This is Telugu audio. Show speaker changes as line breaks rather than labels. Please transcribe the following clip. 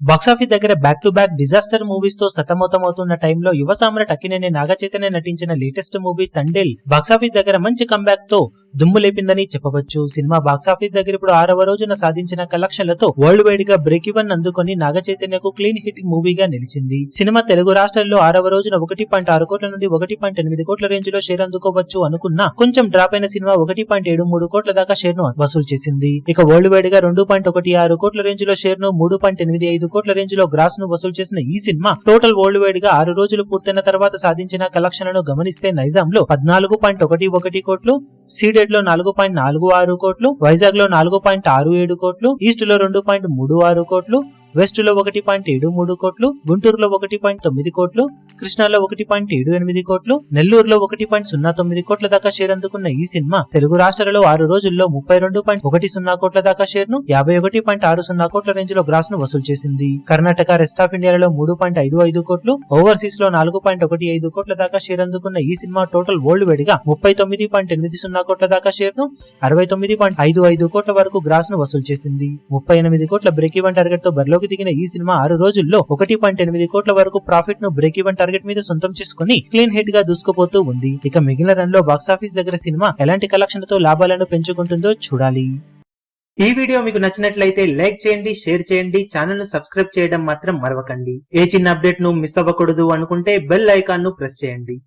బాక్సాఫీస్ దగ్గర back to back disaster movies తో సతమతమవుతున్న టైంలో యువ సామ్రాట్ అక్కినేని నాగచైతన్య నటించిన లేటెస్ట్ మూవీ తండేల్ బాక్సాఫీస్ దగ్గర మంచి కంబ్యాక్ తో దుమ్ము లేపిందని చెప్పవచ్చు. సినిమా బాక్సాఫీస్ దగ్గర ఇప్పుడు 6వ రోజున సాధించిన కలెక్షన్లతో వరల్డ్ వైడ్ గా బ్రేక్ ఈవెన్ అందుకొని నాగచైతన్యకు క్లీన్ హిట్ మూవీగా నిలిచింది. సినిమా తెలుగు రాష్ట్రాల్లో 6వ రోజున 1.6 కోట్ల నుండి 1.8 కోట్ల రేంజ్ లో షేర్ అందుకోవచ్చు అనుకున్నా కొంచెం డ్రాప్ అయిన సినిమా 1.73 కోట్ల దాకా షేర్ ను వసూలు చేసింది. ఇక వరల్డ్ వైడ్ గా 2.16 కోట్ల రేంజ్ లో షేర్ ను 3.85 కోట్ల రేంజ్ లో గ్రాస్ ను వసూలు చేసిన ఈ సినిమా టోటల్ వరల్డ్ వైడ్ గా 6 రోజులు పూర్తయిన తర్వాత సాధించిన కలెక్షన్లను గమనిస్తే నైజాం లో 14.11 కోట్లు, సీడెడ్ లో 4.46 కోట్లు, వైజాగ్ లో 4.67 కోట్లు, ఈస్ట్ లో 2.36 కోట్లు, వెస్ట్ లో 1.73 కోట్లు, గుంటూరులో 1.9 కోట్లు, కృష్ణాలో 1.78 కోట్లు, నెల్లూరులో 1.09 కోట్ల దాకా షేర్ అందుకున్న ఈ సినిమా తెలుగు రాష్ట్రాలలో 6 రోజుల్లో 32.10 కోట్ల దాకా షేర్ ను 51.60 కోట్ల రేంజ్ లో గ్రాస్ ను వసూలు చేసింది. కర్ణాటక, రెస్ట్ ఆఫ్ ఇండియాలో 3.55 కోట్లు, ఓవర్సీస్ లో 4.15 కోట్ల దాకా షేర్ అందుకున్న ఈ సినిమా టోటల్ వరల్డ్ వైడ్ గా 39.80 కోట్ల దాకా షేర్ ను 69.55 కోట్ల వరకు గ్రాస్ ను వసూలు చేసింది. 38 కోట్ల బ్రేక్ ఈవెన్ టార్గెట్ తో బరిలోకి దిగిన ఈ సినిమా 6 రోజుల్లో 1.8 కోట్ల వరకు ప్రాఫిట్ ను బ్రేక్ ఈవెన్ టార్గెట్ మీద సొంతం చేసుకుని క్లీన్ హిట్ గా దూసుకుపోతూ ఉంది. ఇక మిగిలిన రన్ లో బాక్సాఫీస్ దగ్గర సినిమా ఎలాంటి కలెక్షన్ తో లాభాలను పెంచుకుంటుందో చూడాలి. ఈ వీడియో మీకు నచ్చినట్లయితే లైక్ చేయండి, షేర్ చేయండి, ఛానల్ ను సబ్స్క్రైబ్ చేయడం మాత్రం మరవకండి. ఏ చిన్న అప్డేట్ ను మిస్ అవ్వకూడదు అనుకుంటే బెల్ ఐకాన్ ను ప్రెస్ చేయండి.